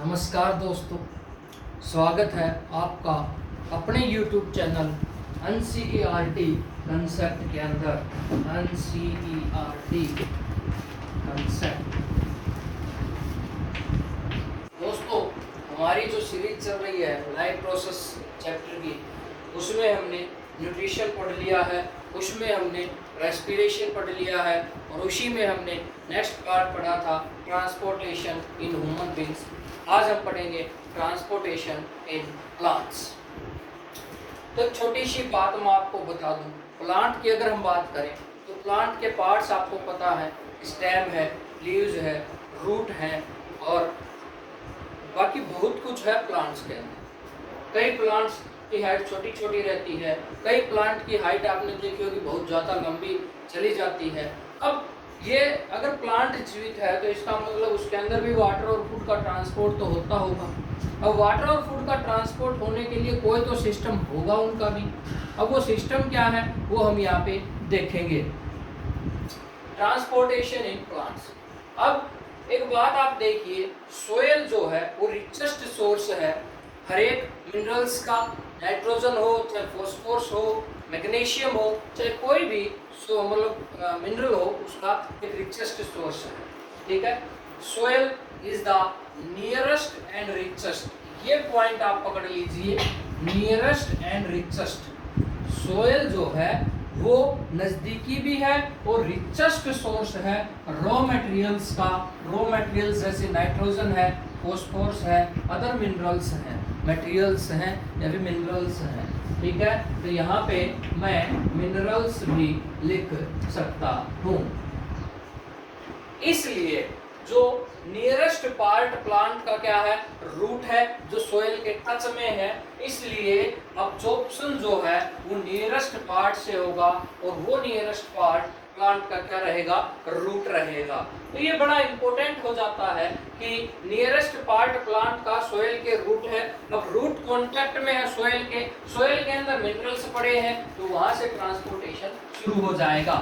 नमस्कार दोस्तों, स्वागत है आपका अपने YouTube चैनल NCERT कंसेप्ट के अंदर। NCERT कंसेप्ट दोस्तों, हमारी जो सीरीज चल रही है लाइफ प्रोसेस चैप्टर की, उसमें हमने न्यूट्रिशन पढ़ लिया है, उसमें हमने रेस्पिरेशन पढ़ लिया है और उसी में हमने नेक्स्ट पार्ट पढ़ा था ट्रांसपोर्टेशन इन ह्यूमन बींग्स। आज हम पढ़ेंगे ट्रांसपोर्टेशन इन प्लांट्स। तो छोटी सी बात मैं आपको बता दूं, प्लांट की अगर हम बात करें तो प्लांट के पार्ट्स आपको पता है, स्टेम है, लीव्स है, रूट है और बाकी बहुत कुछ है प्लांट्स के अंदर। कई प्लांट्स की हाइट छोटी छोटी रहती है, कई प्लांट की हाइट आपने देखी होगी बहुत ज़्यादा लंबी चली जाती है। अब ये अगर प्लांट जीवित है तो इसका मतलब उसके अंदर भी वाटर और फूड का ट्रांसपोर्ट तो होता होगा। अब वाटर और फूड का ट्रांसपोर्ट होने के लिए कोई तो सिस्टम होगा उनका भी। अब वो सिस्टम क्या है वो हम यहाँ पे देखेंगे। Transportation in plants. अब एक बात आप देखिए, सोयल जो है वो रिचेस्ट सोर्स है हर एक मिनरल्स का। नाइट्रोजन हो चाहे फॉस्फोरस हो, मैग्नीशियम हो, चाहे कोई भी मतलब मिनरल हो, उसका एक रिचेस्ट सोर्स है। ठीक है, soil is the nearest and richest. ये पॉइंट आप पकड़ लीजिए, नियरेस्ट एंड रिचेस्ट। सोयल जो है वो नजदीकी भी है और रिचेस्ट सोर्स है रॉ मटेरियल्स का। रॉ मटेरियल्स जैसे नाइट्रोजन है, फॉस्फोरस है, अदर मिनरल्स हैं, मटेरियल्स हैं या फिर मिनरल्स हैं। ठीक है, तो यहाँ पे मैं मिनरल्स भी लिख सकता हूँ। इसलिए जो नियरेस्ट पार्ट प्लांट का क्या है, रूट है, जो सोयल के टच में है, इसलिए अब्जॉर्प्शन जो है वो नियरेस्ट पार्ट से होगा और वो नियरेस्ट पार्ट प्लांट का क्या रहेगा, रूट रहेगा। तो ये बड़ा इंपॉर्टेंट हो जाता है कि नियरेस्ट पार्ट प्लांट का सोयल के रूट है। अब रूट कांटेक्ट में है सोयल के अंदर मिनरल्स पड़े हैं तो वहां से ट्रांसपोर्टेशन शुरू हो जाएगा।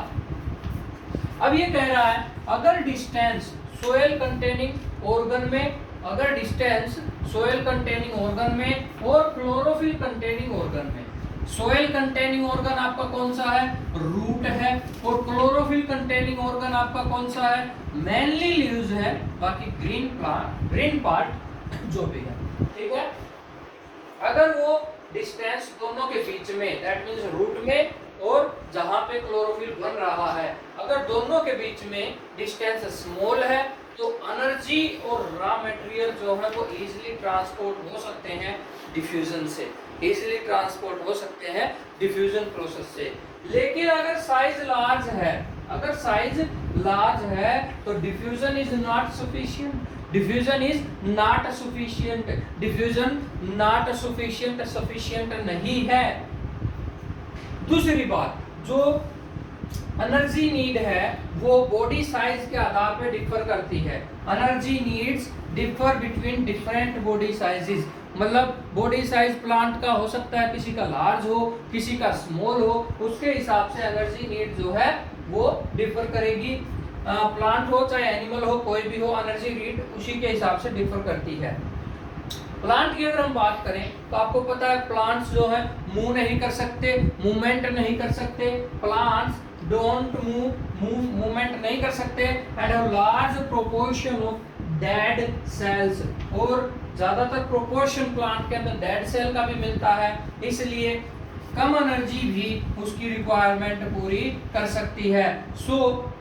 अब ये कह रहा है अगर डिस्टेंस सोयल कंटेनिंग ऑर्गन में, अगर डिस्टेंस सोयल कंटेनिंग ऑर्गन में और क्लोरोफिल कंटेनिंग ऑर्गन में, सोयल कंटेनिंग ऑर्गन आपका कौन सा है, रूट है, और क्लोरोफिल कंटेनिंग ऑर्गन आपका कौन सा है, मेनली लीव्स है, बाकी ग्रीन पार्ट जो भी है। ठीक है, अगर वो डिस्टेंस दोनों के बीच में, दैट मींस रूट में और जहां पे क्लोरोफिल बन रहा है, अगर दोनों के बीच में डिस्टेंस स्मॉल है तो एनर्जी और रॉ मटेरियल जो है वो इजीली ट्रांसपोर्ट हो सकते हैं डिफ्यूजन से, इजीली ट्रांसपोर्ट हो सकते हैं डिफ्यूजन प्रोसेस से। लेकिन अगर साइज लार्ज है, अगर साइज लार्ज है तो diffusion is not sufficient, diffusion is not sufficient, diffusion not sufficient, sufficient नहीं है। दूसरी बात, जो एनर्जी नीड है वो बॉडी साइज के आधार पे डिफर करती है। Energy needs differ between different body sizes. मतलब बॉडी साइज प्लांट का हो सकता है किसी का लार्ज हो, किसी का स्मॉल हो, उसके हिसाब से एनर्जी नीड जो है वो डिफर करेगी। प्लांट हो चाहे एनिमल हो, कोई भी हो, एनर्जी नीड उसी के हिसाब से डिफर करती है। प्लांट की अगर हम बात करें तो आपको पता है प्लांट्स जो है मूव नहीं कर सकते, मूवमेंट नहीं कर सकते। प्लांट्स डोंट मूवमेंट नहीं कर सकते and have large proportion of dead cells, और ज्यादातर प्रोपोर्शन प्लांट के अंदर डेड सेल का भी मिलता है, इसलिए कम एनर्जी भी उसकी रिक्वायरमेंट पूरी कर सकती है। So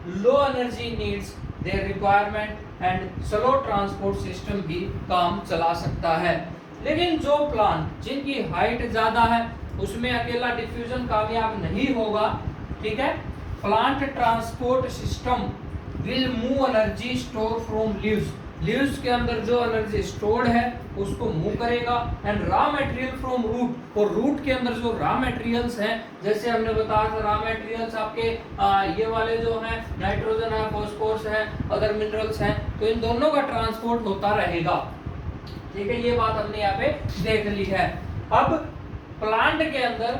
low energy needs their requirement and slow transport system भी काम चला सकता है। लेकिन जो प्लांट जिनकी हाइट ज्यादा है उसमें अकेला डिफ्यूजन कामयाब नहीं होगा। ठीक है, plant transport system will move energy store from leaves, leaves के अंदर जो एनर्जी स्टोर्ड है उसको मूव करेगा, and raw material from root, और रूट के अंदर जो रॉ मटेरियल्स हैं, जैसे हमने बताया था रॉ मटेरियल्स आपके ये वाले जो हैं नाइट्रोजन है, फॉस्फोरस है, अदर मिनरल्स हैं, तो इन दोनों का ट्रांसपोर्ट होता रहेगा। ठीक है, ये बात हमने यहाँ पे देख ली है। अब प्लांट के अंदर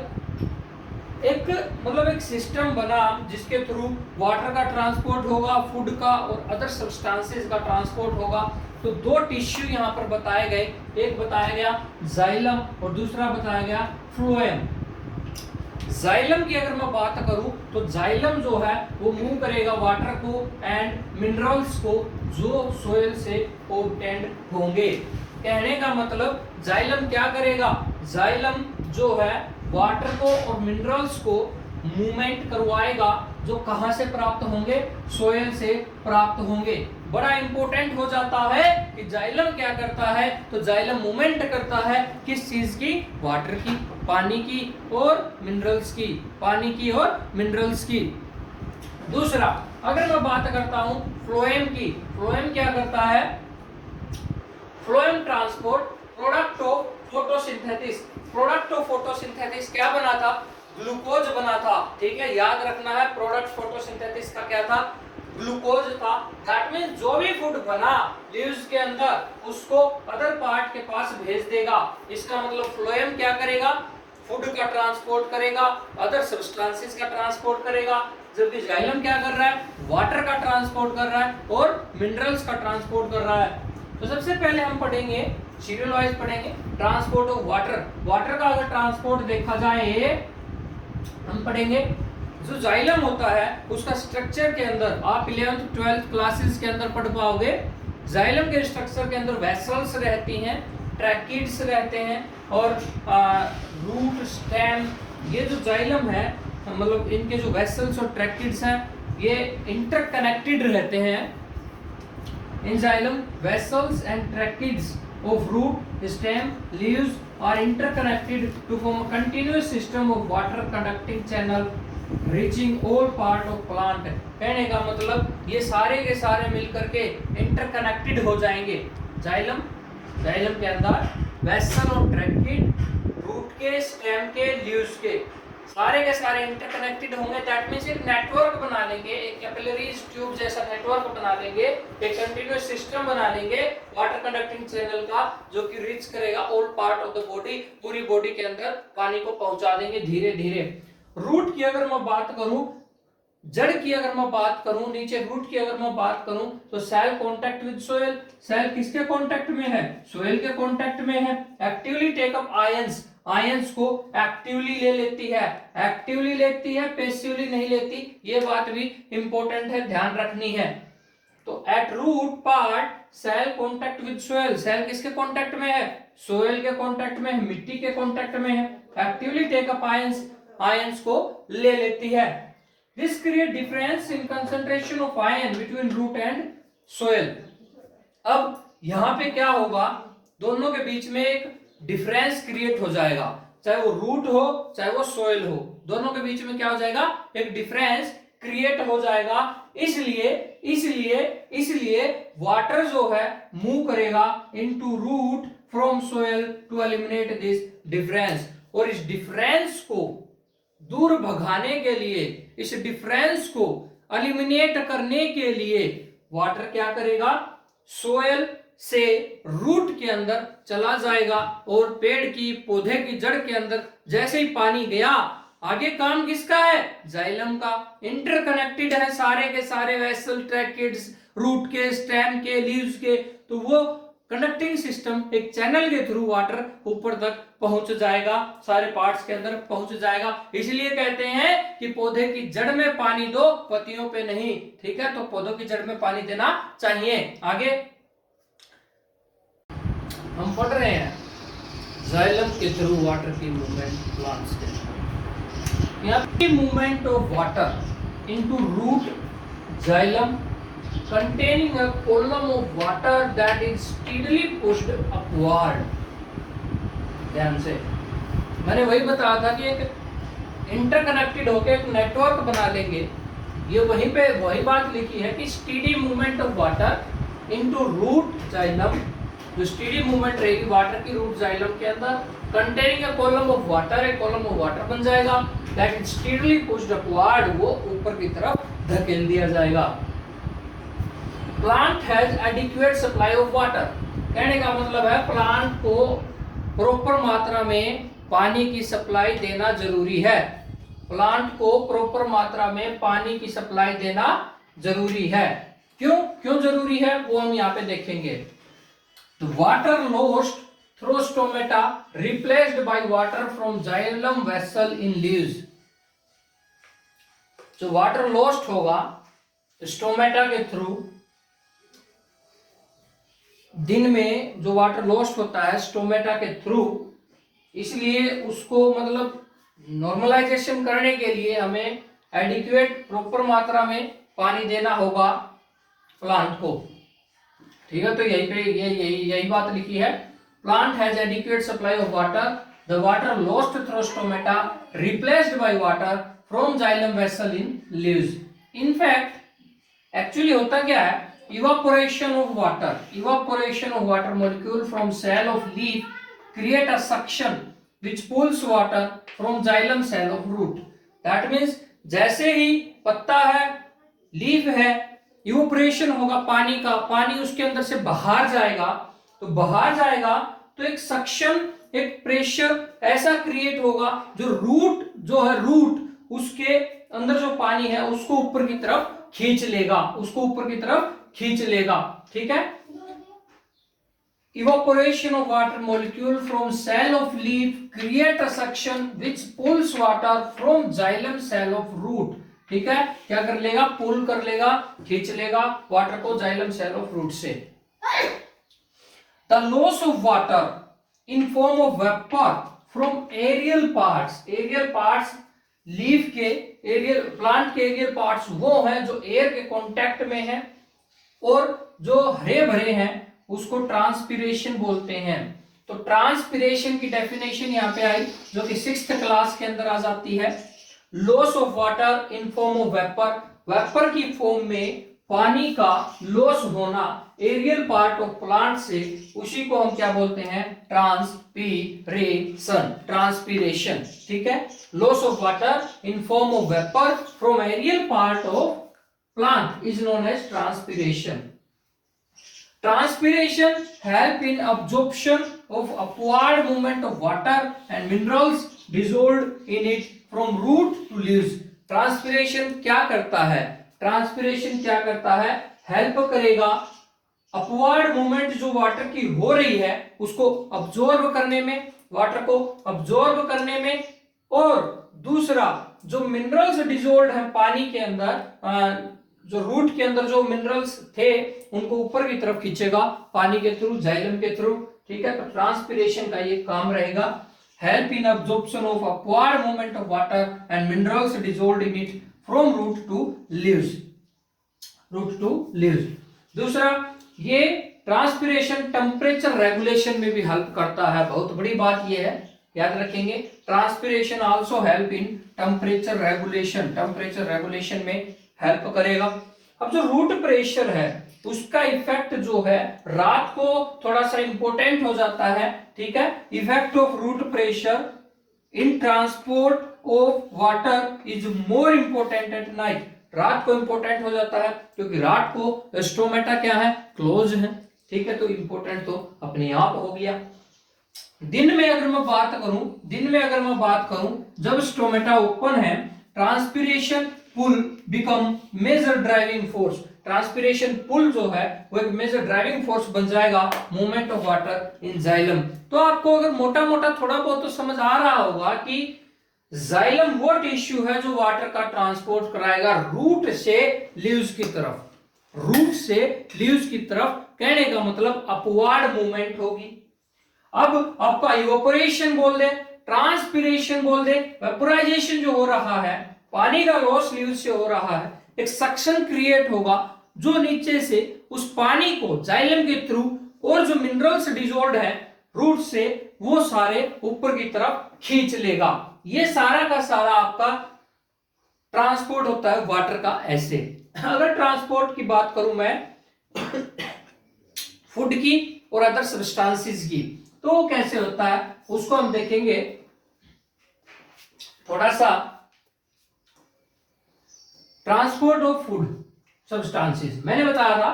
एक सिस्टम बना जिसके थ्रू वाटर का ट्रांसपोर्ट होगा, फूड का और अदर सब्सटेंसेस का ट्रांसपोर्ट होगा। तो दो टिश्यू यहाँ पर बताए गए, एक बताया गया जाइलम और दूसरा बताया गया फ्लोएम। जाइलम की अगर मैं बात करूं तो जाइलम जो है वो मूव करेगा वाटर को एंड मिनरल्स को जो सोयल से ऑब्टेन्ड होंगे। कहने का मतलब जाइलम क्या करेगा, जाइलम जो है वाटर को और मिनरल्स को मूवमेंट करवाएगा जो कहां से प्राप्त होंगे, सोयल से प्राप्त होंगे। बड़ा इंपॉर्टेंट हो जाता है कि जाइलम क्या करता है, तो जाइलम मूवमेंट करता है किस चीज की, वाटर की, पानी की और मिनरल्स की, पानी की और मिनरल्स की। दूसरा अगर मैं बात करता हूं फ्लोएम की, फ्लोएम क्या करता है, phloem transport product of photosynthesis. Product of photosynthesis क्या बना था, ग्लूकोज बना था, ठीक है, याद रखना है। प्रोडक्ट फोटोसिंथेसिस का क्या था, ग्लूकोज था। दैट मींस जो भी फूड बना लीव्स के अंदर उसको अदर पार्ट के पास भेज देगा। इसका मतलब फ्लोएम क्या करेगा, फूड का ट्रांसपोर्ट करेगा, अदर सब्सटेंसेस का ट्रांसपोर्ट करेगा, जबकि जाइलम क्या कर रहा है, वाटर का ट्रांसपोर्ट कर रहा है और मिनरल्स का ट्रांसपोर्ट कर रहा है। तो सबसे पहले हम पढ़ेंगे, सीरियल वाइज पढ़ेंगे, ट्रांसपोर्ट ऑफ वाटर। वाटर का अगर ट्रांसपोर्ट देखा जाए, हम पढ़ेंगे जो जाइलम होता है उसका स्ट्रक्चर के अंदर आप 11th 12th क्लासेस के अंदर पढ़ पाओगे। जाइलम के स्ट्रक्चर के अंदर वेसल्स रहती हैं, ट्रैकिड्स रहते हैं और रूट स्टेम। ये जो जाइलम है मतलब इनके जो वेसल्स और ट्रैकिड्स हैं ये इंटरकनेक्टेड रहते हैं। इन xylem vessels and tracheids of root, stem, leaves are interconnected to form a continuous system of water conducting channel reaching all part of plant। कहने का मतलब ये सारे के सारे मिलकर के इंटरकनेक्टेड हो जाएंगे। जाइलम, जाइलम के अंदर वेसल और ट्रैकिड, रूट के, स्टेम के, लीव्स के सारे के सारे इंटरकनेक्टेड होंगे। दैट मींस एक नेटवर्क बना लेंगे, एक कैपिलरीज ट्यूब जैसा नेटवर्क बना लेंगे, एक कंटीन्यूअस सिस्टम बना लेंगे वाटर कंडक्टिंग चैनल का, जो कि रीच करेगा all part of the body, पूरी बॉडी के अंदर पानी को पहुंचा देंगे धीरे धीरे। रूट की अगर मैं बात करूं, जड़ की अगर मैं बात करूं, नीचे रूट की अगर मैं बात करूं तो cell contact with soil. Cell किसके कांटेक्ट में है, सोइल के कांटेक्ट में है। Actively take up ions, ions को एक्टिवली ले लेती है, एक्टिवली लेती है, पैसिवली नहीं लेती। ये बात भी इंपॉर्टेंट है, ध्यान रखनी है। तो at root part cell contact with soil, cell किसके कांटेक्ट में है, सोइल के कांटेक्ट में है, मिट्टी के कांटेक्ट में है। Actively take up ions, ions को ले लेती है। This create difference in concentration of ion between root and soil। अब यहाँ पे क्या होगा, दोनों के बीच में एक डिफरेंस क्रिएट हो जाएगा, चाहे वो रूट हो चाहे वो सोइल हो, दोनों के बीच में क्या हो जाएगा, एक डिफरेंस क्रिएट हो जाएगा। इसलिए इसलिए इसलिए वाटर जो है मूव करेगा into root from soil to eliminate this difference. और इस डिफरेंस को दूर भगाने के लिए, इस डिफरेंस को एलिमिनेट करने के लिए वाटर क्या करेगा, सोयल से रूट के अंदर चला जाएगा और पेड़ की, पौधे की जड़ के अंदर जैसे ही पानी गया, आगे काम किसका है, जाइलम का। इंटरकनेक्टेड है सारे के सारे वेसल, ट्रैकिड्स, रूट के, स्टेम के, लीव्स के, तो वो कंडक्टिंग सिस्टम एक चैनल के थ्रू वाटर ऊपर तक पहुंच जाएगा, सारे पार्ट्स के अंदर पहुंच जाएगा। इसलिए कहते हैं कि पौधे की जड़ में पानी दो, पत्तियों पे नहीं, ठीक है। तो पौधों की जड़ में पानी देना चाहिए। आगे हम पढ़ रहे हैं जाइलम के थ्रू वाटर की मूवमेंट प्लांट्स के। यहाँ पे movement of water into root xylem containing a column of water that is steadily pushed upward। ध्यान से मैंने वही बताया था कि एक इंटरकनेक्टेड होकर एक नेटवर्क बना लेंगे। ये वहीं पे वही बात लिखी है कि steady movement of water into root xylem, जो स्टीडी मूवमेंट रहेगी वाटर की रूट जाइलम के अंदर, containing a column of water, एक कॉलम ऑफ वाटर बन जाएगा that is steadily pushed upward, वो ऊपर की तरफ धकेल दिया जाएगा। Plant has adequate supply of water, कहने का मतलब है प्लांट को प्रॉपर मात्रा में पानी की सप्लाई देना जरूरी है। प्लांट को प्रॉपर मात्रा में पानी की सप्लाई देना जरूरी है। क्यों क्यों जरूरी है वो हम यहाँ पे देखेंगे। The water lost through stomata replaced by water from xylem vessel in leaves. जो वाटर लॉस्ट होगा स्टोमेटा के थ्रू, दिन में जो वाटर लॉस्ट होता है स्टोमेटा के थ्रू, इसलिए उसको मतलब नॉर्मलाइजेशन करने के लिए हमें एडिक्वेट प्रॉपर मात्रा में पानी देना होगा प्लांट को। ठीक है, तो यही पे यही बात लिखी है, plant has adequate supply of water, the water lost through stomata replaced by water from xylem vessel in leaves. In fact actually होता क्या है, evaporation of water molecule from cell of leaf create a suction which pulls water from xylem cell of root. That means जैसे ही पत्ता है, leaf है, evaporation होगा पानी का, पानी उसके अंदर से बाहर जाएगा, तो एक सक्शन, एक प्रेशर ऐसा क्रिएट होगा जो रूट उसके अंदर जो पानी है उसको ऊपर की तरफ खींच लेगा, ठीक है। Evaporation of water molecule from cell of leaf create a suction which pulls water from xylem cell of root. ठीक है, क्या कर लेगा, पुल कर लेगा, खींच लेगा वाटर को xylem cell of root से। The loss of water in form of vapor from aerial parts leaf के एरियल, प्लांट के एरियल पार्ट्स वो हैं जो एयर के कांटेक्ट में हैं और जो हरे भरे हैं उसको ट्रांसपीरेशन बोलते हैं। तो ट्रांसपीरेशन की डेफिनेशन यहाँ पे आई जो कि 6th क्लास के अंदर आ जाती है। Loss of water in form of vapour की फॉर्म में पानी का लॉस होना एरियल पार्ट ऑफ प्लांट से, उसी को हम क्या बोलते हैं, ट्रांसपीरेशन। ठीक है, loss of water in form of vapour from aerial part of plant is known as transpiration. Transpiration help in absorption of upward movement of water and minerals dissolved in it from root to leaves. Transpiration क्या करता है, help करेगा upward movement जो water की हो रही है उसको अब्जॉर्ब करने में, वाटर को अब्जॉर्ब करने में, और दूसरा जो मिनरल्स डिजोल्व है पानी के अंदर, जो रूट के अंदर जो मिनरल्स थे उनको ऊपर की तरफ खींचेगा पानी के थ्रू, जाइलम के थ्रू। ठीक है, तो ट्रांसपीरेशन का ये काम रहेगा, help in absorption of upward movement of water and minerals dissolved in it from root to leaves. दूसरा, ये ट्रांसपीरेशन टेम्परेचर रेगुलेशन में भी हेल्प करता है। बहुत बड़ी बात ये है, याद रखेंगे, transpiration also help in temperature regulation में हेल्प करेगा। अब जो रूट प्रेशर है उसका इफेक्ट जो है रात को थोड़ा सा इंपॉर्टेंट हो जाता है। ठीक है, effect of root pressure in transport of water is more important at night. रात को इंपॉर्टेंट हो जाता है क्योंकि रात को स्टोमेटा क्या है, क्लोज है। ठीक है, तो इंपॉर्टेंट तो अपने आप हो गया। दिन में अगर मैं बात करूं जब स्टोमेटा ओपन है, transpiration pull become major driving force. Transpiration pull जो है वो एक मेजर ड्राइविंग फोर्स बन जाएगा movement of water in xylem. तो आपको अगर मोटा मोटा थोड़ा बहुत तो समझ आ रहा होगा कि जाइलम वो टिश्यू है जो वाटर का ट्रांसपोर्ट कराएगा रूट से लीव्स की तरफ। कहने का मतलब अपवर्ड मूवमेंट होगी। अब आपका इवेपोरेशन बोल दे, ट्रांसपीरेशन बोल दे, वेपोराइजेशन जो हो रहा है, पानी का लॉस लीव से हो रहा है, एक सक्शन क्रिएट होगा जो नीचे से उस पानी को जाइलम के थ्रू और जो मिनरल्स डिसॉल्व्ड है रूट से वो सारे ऊपर की तरफ खींच लेगा। ये सारा का सारा आपका ट्रांसपोर्ट होता है वाटर का ऐसे। अगर ट्रांसपोर्ट की बात करूं मैं फूड की और अदर सब्सटेंसेस की, तो कैसे होता है उसको हम देखेंगे थोड़ा सा। ट्रांसपोर्ट ऑफ फूड सब्सटेंसेस मैंने बताया था,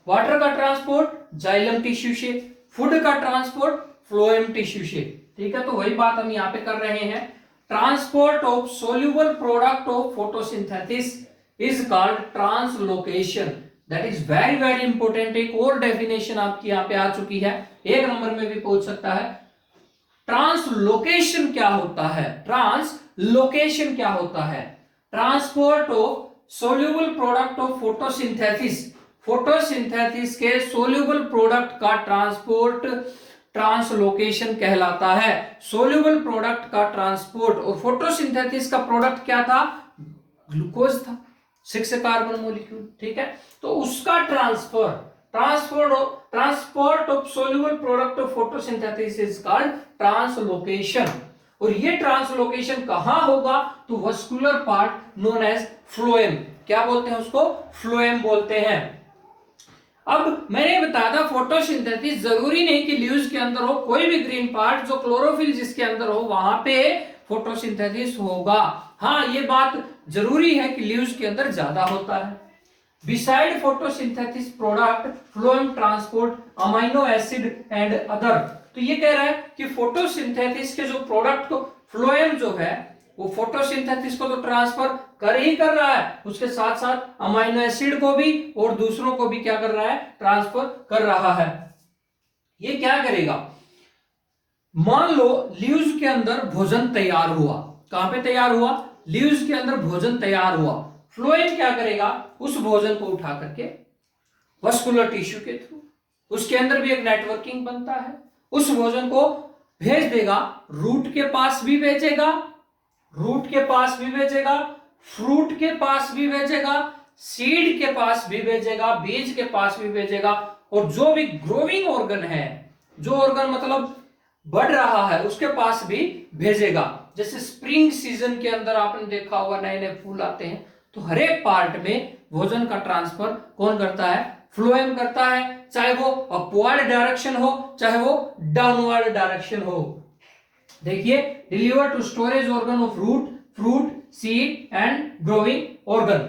वाटर का ट्रांसपोर्ट जाइलम टिश्यू से, फूड का ट्रांसपोर्ट फ्लोएम टिश्यू से। ठीक है, तो वही बात हम यहां पे कर रहे हैं। Transport of soluble product of photosynthesis is called translocation. That is very very important. एक और डेफिनेशन आपकी यहाँ पे आ चुकी है, 1 नंबर में भी पूछ सकता है। ट्रांसलोकेशन क्या होता है? ट्रांसलोकेशन क्या होता है? Transport of soluble product of photosynthesis, photosynthesis के सोल्यूबल प्रोडक्ट का ट्रांसपोर्ट ट्रांसलोकेशन कहलाता है। सोल्यूबल प्रोडक्ट का ट्रांसपोर्ट, और फोटोसिंथेसिस का प्रोडक्ट क्या था? ग्लूकोज था, 6 कार्बन मॉलिक्यूल, ठीक है। तो उसका transport of soluble product of photosynthesis is called translocation. और ये ट्रांसलोकेशन कहां होगा? तो vascular part known as phloem. क्या बोलते हैं उसको? फ्लोएम बोलते हैं। अब मैंने बताया था फोटोसिंथेसिस जरूरी नहीं कि लीव्स के अंदर हो, कोई भी ग्रीन पार्ट जो क्लोरोफिल जिसके अंदर हो वहां पे फोटोसिंथेसिस होगा। हाँ, ये बात जरूरी है कि लीव्स के अंदर ज्यादा होता है। Beside photosynthesis product phloem transport amino acid and other. तो ये कह रहा है कि फोटोसिंथेसिस के जो प्रोडक्ट को फ्लोएम जो है वो फोटोसिंथेसिस को तो ट्रांसफर कर रहा है, उसके साथ साथ अमीनो एसिड को भी और दूसरों को भी क्या कर रहा है? ट्रांसफर कर रहा है। ये क्या करेगा? मान लो लीव्स के अंदर भोजन तैयार हुआ। कहां पे तैयार हुआ? लीव्स के अंदर भोजन तैयार हुआ। फ्लोएम क्या करेगा? उस भोजन को उठा करके वस्कुलर टिश्यू के थ्रू, उसके अंदर भी एक नेटवर्किंग बनता है, उस भोजन को भेज देगा। रूट के पास भी भेजेगा, रूट के पास भी भेजेगा, फ्रूट के पास भी भेजेगा, सीड के पास भी भेजेगा, बीज के पास भी भेजेगा, और जो भी ग्रोविंग ऑर्गन है, जो ऑर्गन मतलब बढ़ रहा है, उसके पास भी भेजेगा। जैसे स्प्रिंग सीजन के अंदर आपने देखा होगा नए नए फूल आते हैं, तो हर एक पार्ट में भोजन का ट्रांसफर कौन करता है? फ्लोएम करता है, चाहे वो अपवर्ड डायरेक्शन हो चाहे वो डाउनवर्ड डायरेक्शन हो। देखिए, deliver to storage organ of root, fruit, seed and growing organ.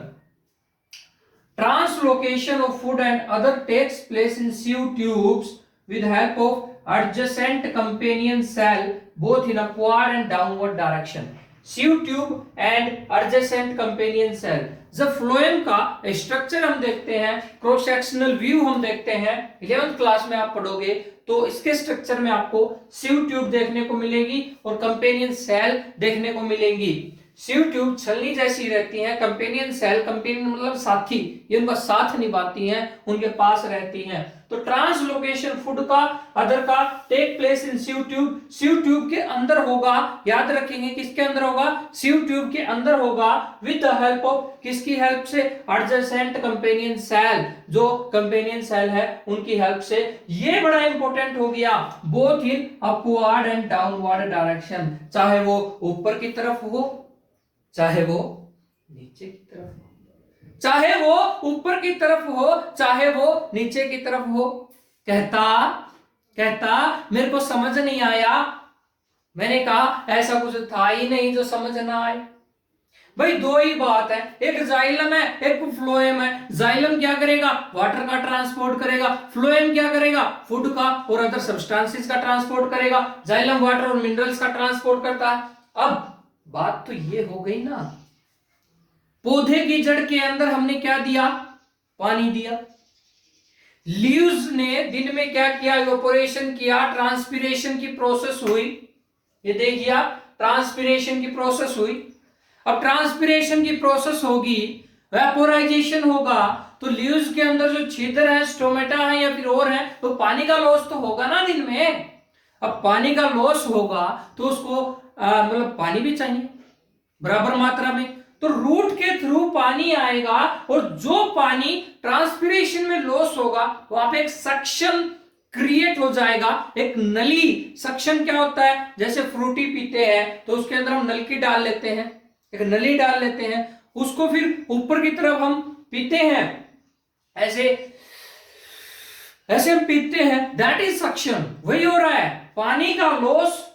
Translocation of food and other takes place in sieve tubes with help of adjacent companion cell both in upward and downward direction. Sieve tube and adjacent companion cell. जब phloem का structure हम देखते हैं, cross sectional view हम देखते हैं, 11th class में आप पढ़ोगे तो इसके स्ट्रक्चर में आपको सिव ट्यूब देखने को मिलेगी और कंपेनियन सेल देखने को मिलेंगी। सिव ट्यूब छलनी जैसी रहती हैं, कंपेनियन सेल, कंपेनियन मतलब साथी, ये उनका साथ निभाती हैं, उनके पास रहती हैं। तो ट्रांसलोकेशन फूड का अदर का take place in sieve tube, sieve tube के अंदर होगा। याद रखेंगे किसके अंदर होगा? सिव ट्यूब के अंदर होगा, विद द हेल्प ऑफ, किसकी हेल्प से? एडजेसेंट कंपेनियन सेल, जो कंपेनियन सेल है उनकी हेल्प से। ये बड़ा इंपॉर्टेंट हो गया, both in upward and downward direction, चाहे वो ऊपर की तरफ हो चाहे वो नीचे की तरफ हो, चाहे वो ऊपर की तरफ हो चाहे वो नीचे की तरफ हो। कहता मेरे को समझ नहीं आया। मैंने कहा ऐसा कुछ था ही नहीं जो समझ ना आए। भाई दो ही बात है, एक जाइलम है एक फ्लोएम है। जाइलम क्या करेगा? वाटर का ट्रांसपोर्ट करेगा। फ्लोएम क्या करेगा? फूड का और अदर सब्सटेंसेस का ट्रांसपोर्ट करेगा। जाइलम वाटर और मिनरल्स का ट्रांसपोर्ट करता है। अब बात तो ये हो गई ना, पौधे की जड़ के अंदर हमने क्या दिया? पानी दिया। लीव्स ने दिन में क्या किया? इवेपोरेशन किया, ट्रांसपिरेशन की प्रोसेस हुई। ये देखिए, ट्रांसपिरेशन की प्रोसेस हुई। अब ट्रांसपिरेशन की प्रोसेस होगी, वेपोराइजेशन होगा, तो लीव्स के अंदर जो छिद्र है, स्टोमेटा है या फिर और है, तो पानी का लॉस तो होगा ना दिन में। अब पानी का लॉस होगा तो उसको मतलब पानी भी चाहिए बराबर मात्रा में, तो रूट के थ्रू पानी आएगा, और जो पानी ट्रांसपिरेशन में लॉस होगा वहां पे एक सक्शन क्रिएट हो जाएगा, एक नली। सक्शन क्या होता है? जैसे फ्रूटी पीते हैं तो उसके अंदर हम नलकी डाल लेते हैं, एक नली डाल लेते हैं, उसको फिर ऊपर की तरफ हम पीते हैं, ऐसे ऐसे हम पीते हैं, दैट इज सक्शन। वही हो रहा है, पानी का लॉस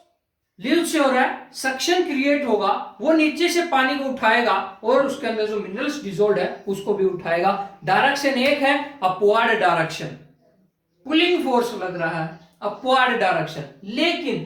लीव से हो रहा है, सक्शन क्रिएट होगा, वो नीचे से पानी को उठाएगा और उसके अंदर जो मिनरल्स डिसॉल्व है उसको भी उठाएगा। डायरेक्शन एक है, अपवर्ड डायरेक्शन, पुलिंग फोर्स लग रहा है, अपवर्ड डायरेक्शन। लेकिन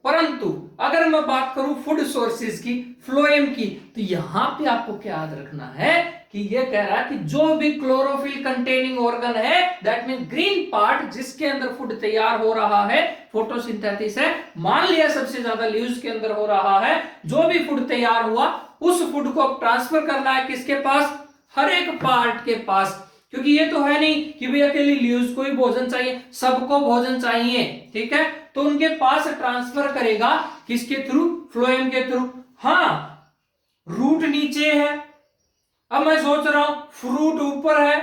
परंतु अगर मैं बात करूं फूड सोर्सेज की, फ्लोएम की, तो यहां पे आपको क्या याद रखना है कि ये कह रहा है कि जो भी क्लोरोफिल कंटेनिंग ऑर्गन है, दैट मीन ग्रीन पार्ट, जिसके अंदर फूड तैयार हो रहा है, फोटोसिंथेसिस है, मान लिया सबसे ज्यादा लीव्स के अंदर हो रहा है, जो भी फूड तैयार हुआ उस फूड को अब ट्रांसफर करना है किसके पास, हर एक पार्ट के पास, क्योंकि ये तो है नहीं कि भाई अकेली लीव्स को ही भोजन चाहिए, सबको भोजन चाहिए, ठीक है, तो उनके पास ट्रांसफर करेगा किसके थ्रू, फ्लोएम के थ्रू। हाँ, रूट नीचे है, अब मैं सोच रहा हूं फ्रूट ऊपर है,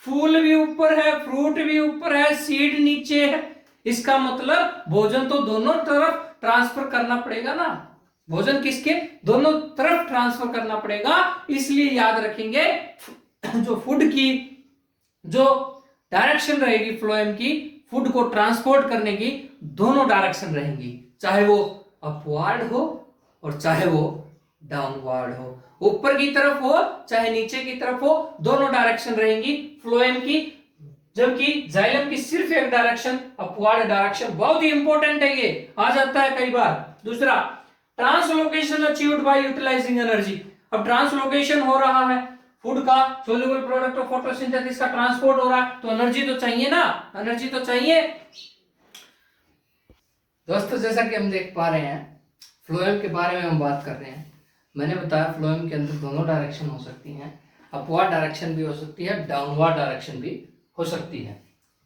फूल भी ऊपर है, फ्रूट भी ऊपर है, सीड नीचे है, इसका मतलब भोजन तो दोनों तरफ ट्रांसफर करना पड़ेगा ना, भोजन किसके, दोनों तरफ ट्रांसफर करना पड़ेगा, इसलिए याद रखेंगे जो फूड की जो डायरेक्शन रहेगी फ्लोएम की, फूड को ट्रांसपोर्ट करने की दोनों डायरेक्शन रहेंगी, चाहे वो अपवार्ड हो और चाहे वो डाउनवर्ड हो, ऊपर की तरफ हो चाहे नीचे की तरफ हो, दोनों डायरेक्शन रहेंगी फ्लोएम की, जबकि जाइलम की सिर्फ एक डायरेक्शन अपवर्ड डायरेक्शन। बहुत ही इंपॉर्टेंट है, ये आ जाता है कई बार। दूसरा, translocation achieved by utilising energy. अब ट्रांसलोकेशन हो रहा है, फूड का सोल्यूबल प्रोडक्ट ऑफ फोटोसिंथेसिस का ट्रांसपोर्ट हो रहा है, तो एनर्जी तो चाहिए ना, एनर्जी तो चाहिए। दोस्तों, जैसा कि हम देख पा रहे हैं, फ्लोएम के बारे में हम बात कर रहे हैं। मैंने बताया फ्लोएम के अंदर दोनों डायरेक्शन हो सकती हैं, अपवर्ड डायरेक्शन भी हो सकती है, डाउनवर्ड डायरेक्शन भी हो सकती है।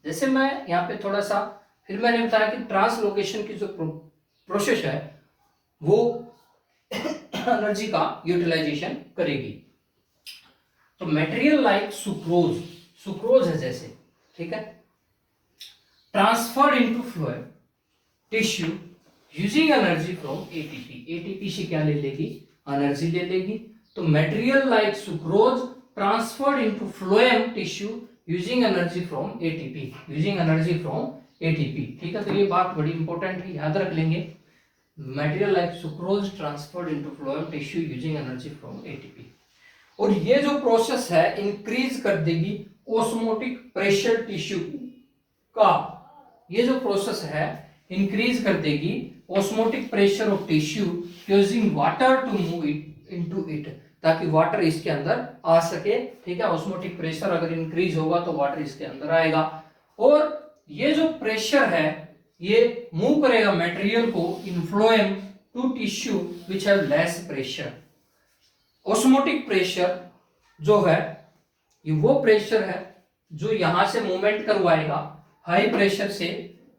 जैसे मैं यहाँ पे थोड़ा सा, फिर मैंने बताया कि ट्रांसलोकेशन की जो प्रोसेस है वो एनर्जी का यूटिलाइजेशन करेगी। तो मटेरियल लाइक सुक्रोज, सुक्रोज है जैसे, ठीक है, transferred into phloem tissue using energy from ATP. ATP से क्या ले लेगी, एनर्जी ले लेगी। तो material like sucrose transferred into phloem tissue using energy from ATP, using energy from ATP, ठीक है। तो ये बात बड़ी इंपॉर्टेंट है, याद रख लेंगे। Material like sucrose transferred into phloem tissue using energy from ATP. और ये जो प्रोसेस है इंक्रीज कर देगी ऑस्मोटिक प्रेशर टिश्यू का, ये जो प्रोसेस है इंक्रीज कर देगी osmotic pressure of tissue using water to move it into it, ताकि वाटर इसके अंदर आ सके, ठीक है। ऑस्मोटिक प्रेशर अगर इंक्रीज होगा तो वाटर इसके अंदर आएगा, और ये जो प्रेशर है ये मूव करेगा मटेरियल को in phloem to tissue which have less pressure. Osmotic pressure जो है ये वो प्रेशर है जो यहां से मूवमेंट करवाएगा हाई प्रेशर से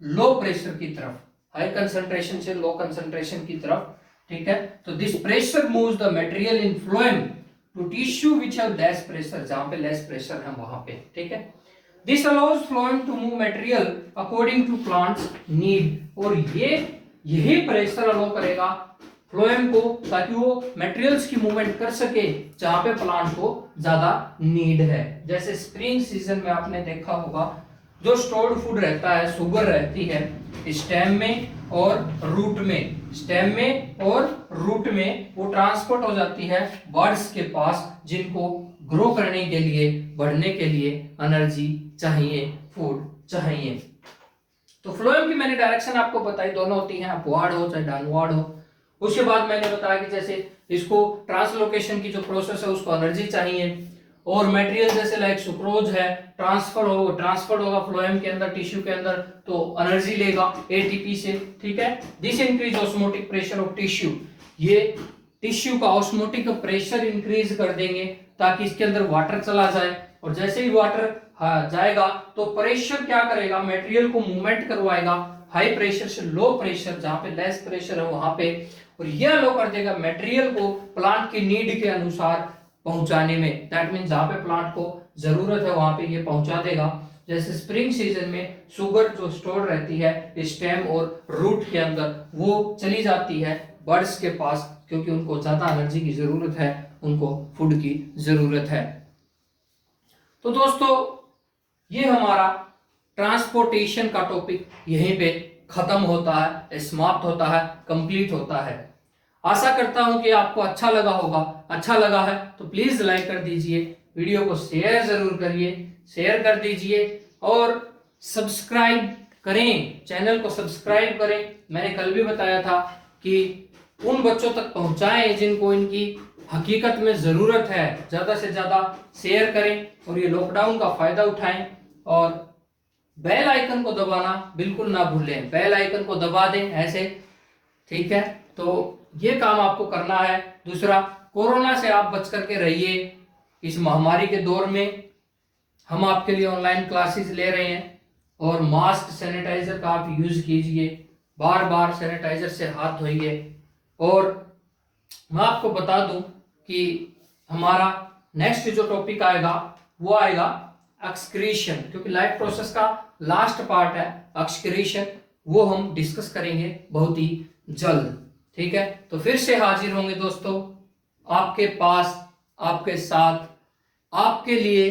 लो प्रेशर की तरफ, हाई कंसंट्रेशन से लो कंसंट्रेशन की तरफ, ठीक है। तो this pressure moves the material in phloem to tissue which have less pressure, जहां पे लेस प्रेशर है वहां पे, ठीक है। This allows phloem to move material according to plants need, और यही प्रेशर अलाउ करेगा फ्लोएम को ताकि वो मटेरियल्स की मूवमेंट कर सके जहां पे प्लांट को ज्यादा नीड है। जैसे स्प्रिंग सीजन में आपने देखा होगा जो स्टोर्ड फूड रहता है, शुगर रहती है स्टेम में और रूट में, स्टेम में और रूट में, वो ट्रांसपोर्ट हो जाती है बर्ड्स के पास, जिनको ग्रो करने के लिए, बढ़ने के लिए एनर्जी चाहिए, फूड चाहिए। तो फ्लोएम की मैंने डायरेक्शन आपको बताई, दोनों होती हैं, अपवर्ड हो चाहे डाउनवर्ड हो। उसके बाद मैंने बताया कि जैसे इसको ट्रांसलोकेशन की जो प्रोसेस है उसको एनर्जी चाहिए, और मटेरियल जैसे लाइक सुक्रोज है ट्रांसफर होगा फ्लोएम के अंदर, टिश्यू के अंदर, तो एनर्जी लेगा एटीपी से, ठीक है। This increase osmotic pressure of tissue, ये टिश्यू का ऑस्मोटिक प्रेशर इंक्रीज कर देंगे ताकि इसके अंदर वाटर चला जाए, और जैसे ही वाटर जाएगा तो प्रेशर क्या करेगा, मटेरियल को मूवमेंट करवाएगा हाई प्रेशर से लो प्रेशर, जहां पे लेस प्रेशर है वहां पे, और यह अलाउ कर देगा मटेरियल को प्लांट की नीड के अनुसार पहुंचाने में। दैट मीन जहां पे प्लांट को जरूरत है वहां पे ये पहुंचा देगा। जैसे स्प्रिंग सीजन में शुगर जो स्टोर रहती है स्टेम और रूट के अंदर, वो चली जाती है बर्ड्स के पास, क्योंकि उनको ज्यादा एनर्जी की जरूरत है, उनको फूड की जरूरत है। तो दोस्तों, ये हमारा ट्रांसपोर्टेशन का टॉपिक यहीं पे खत्म होता है, समाप्त होता है, कंप्लीट होता है। आशा करता हूं कि आपको अच्छा लगा होगा। अच्छा लगा है तो प्लीज लाइक कर दीजिए, वीडियो को शेयर जरूर करिए, शेयर कर दीजिए, और सब्सक्राइब करें, चैनल को सब्सक्राइब करें। मैंने कल भी बताया था कि उन बच्चों तक पहुंचाएं जिनको इनकी हकीकत में ज़रूरत है, ज़्यादा से ज़्यादा शेयर करें और ये लॉकडाउन का फ़ायदा उठाएं। और बेल आइकन को दबाना बिल्कुल ना भूलें, बेल आइकन को दबा दें ऐसे, ठीक है। तो ये काम आपको करना है। दूसरा, कोरोना से आप बच करके रहिए। इस महामारी के दौर में हम आपके लिए ऑनलाइन क्लासेस ले रहे हैं और मास्क सैनिटाइजर का आप यूज़ कीजिए, बार बार सैनिटाइजर से हाथ धोइए। और मैं आपको बता दूं कि हमारा नेक्स्ट जो टॉपिक आएगा वो आएगा एक्सक्रीशन, क्योंकि लाइफ प्रोसेस का लास्ट पार्ट है एक्सक्रीशन, वो हम डिस्कस करेंगे बहुत ही जल्द, ठीक है। तो फिर से हाजिर होंगे दोस्तों आपके पास, आपके साथ, आपके लिए,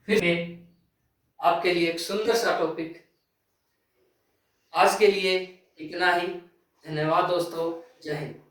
फिर आपके लिए एक सुंदर सा टॉपिक। आज के लिए इतना ही। धन्यवाद दोस्तों, जय हिंद।